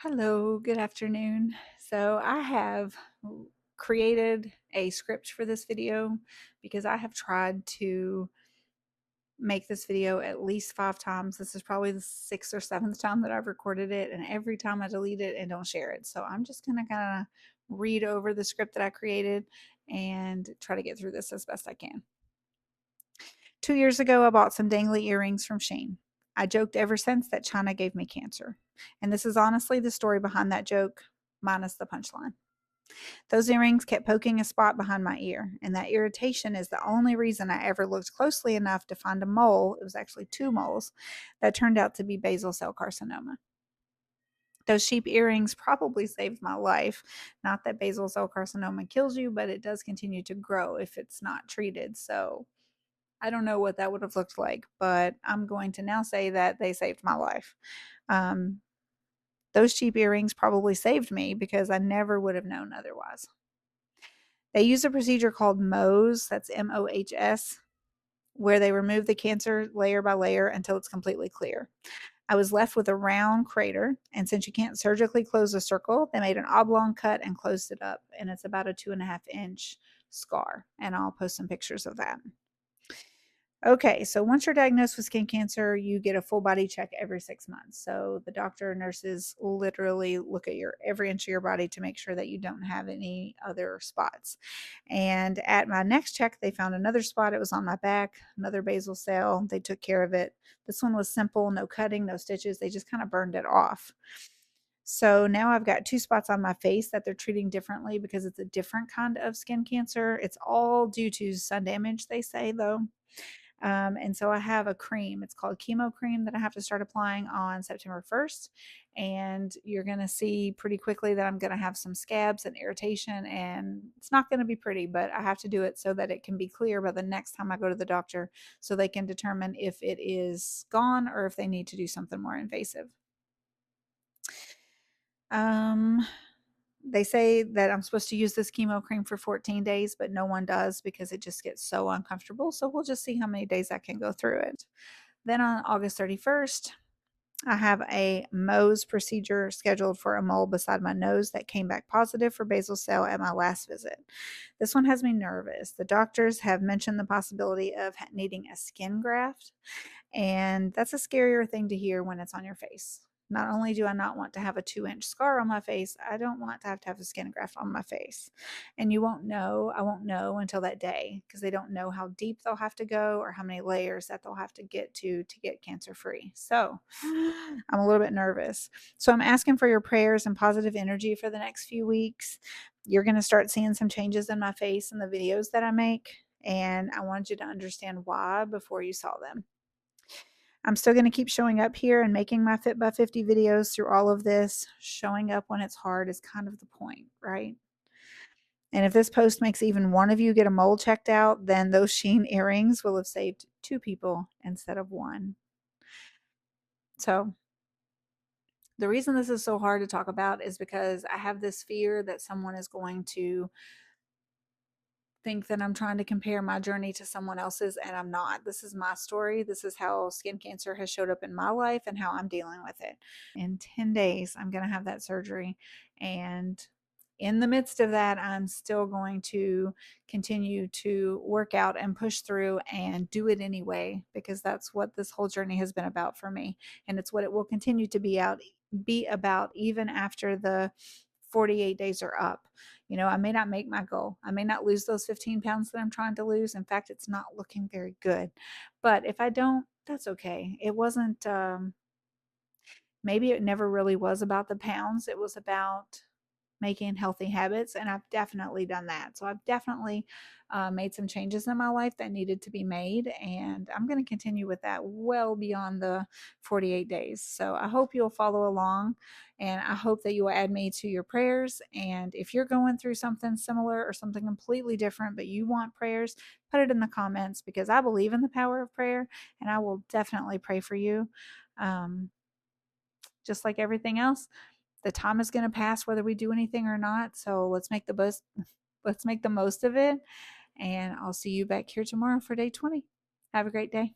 Hello, good afternoon. So I have created a script for this video because I have tried to make this video at least 5 times. This is probably the sixth or seventh time that I've recorded it, and every time I delete it and don't share it. So I'm just gonna kind of read over the script that I created and try to get through this as best I can. 2 years ago, I bought some dangly earrings from Shein. I joked ever since that China gave me cancer. And this is honestly the story behind that joke, minus the punchline. Those earrings kept poking a spot behind my ear, and that irritation is the only reason I ever looked closely enough to find a mole. It was actually two moles that turned out to be basal cell carcinoma. Those cheap earrings probably saved my life. Not that basal cell carcinoma kills you, but it does continue to grow if it's not treated. So I don't know what that would have looked like, but I'm going to now say that they saved my life. Um, those cheap earrings probably saved me because I never would have known otherwise. They use a procedure called Mohs, that's Mohs, where they remove the cancer layer by layer until it's completely clear. I was left with a round crater, and since you can't surgically close a circle, they made an oblong cut and closed it up, and it's about a 2.5-inch scar, and I'll post some pictures of that. Okay, so once you're diagnosed with skin cancer, you get a full body check every 6 months. So the doctor and nurses literally look at your every inch of your body to make sure that you don't have any other spots. And at my next check, they found another spot. It was on my back, another basal cell. They took care of it. This one was simple, no cutting, no stitches. They just kind of burned it off. So now I've got two spots on my face that they're treating differently because it's a different kind of skin cancer. It's all due to sun damage, they say, though. And so I have a cream. It's called chemo cream that I have to start applying on September 1st. And you're going to see pretty quickly that I'm going to have some scabs and irritation, and it's not going to be pretty, but I have to do it so that it can be clear by the next time I go to the doctor so they can determine if it is gone or if they need to do something more invasive. Um, they say that I'm supposed to use this chemo cream for 14 days, but no one does because it just gets so uncomfortable. So we'll just see how many days I can go through it. Then on August 31st, I have a Mohs procedure scheduled for a mole beside my nose that came back positive for basal cell at my last visit. This one has me nervous. The doctors have mentioned the possibility of needing a skin graft, and that's a scarier thing to hear when it's on your face. Not only do I not want to have a 2-inch scar on my face, I don't want to have a skin graft on my face. And I won't know until that day because they don't know how deep they'll have to go or how many layers that they'll have to get cancer free. So I'm a little bit nervous. So I'm asking for your prayers and positive energy for the next few weeks. You're going to start seeing some changes in my face in the videos that I make. And I wanted you to understand why before you saw them. I'm still going to keep showing up here and making my Fit by 50 videos through all of this. Showing up when it's hard is kind of the point, right? And if this post makes even one of you get a mole checked out, then those Shein earrings will have saved two people instead of one. So the reason this is so hard to talk about is because I have this fear that someone is going to think that I'm trying to compare my journey to someone else's, and I'm not. This is my story. This is how skin cancer has showed up in my life and how I'm dealing with it. In 10 days, I'm going to have that surgery. And in the midst of that, I'm still going to continue to work out and push through and do it anyway, because that's what this whole journey has been about for me. And it's what it will continue to be about even after the 48 days are up. You know, I may not make my goal. I may not lose those 15 pounds that I'm trying to lose. In fact, it's not looking very good. But if I don't, that's okay. It wasn't, maybe it never really was about the pounds. It was about making healthy habits, and I've definitely done that. So I've definitely made some changes in my life that needed to be made, and I'm going to continue with that well beyond the 48 days. So I hope you'll follow along, and I hope that you will add me to your prayers. And if you're going through something similar or something completely different but you want prayers, put it in the comments, because I believe in the power of prayer, and I will definitely pray for you. um, just like everything else, the time is going to pass whether we do anything or not. So let's make the most of it. And I'll see you back here tomorrow for day 20. Have a great day.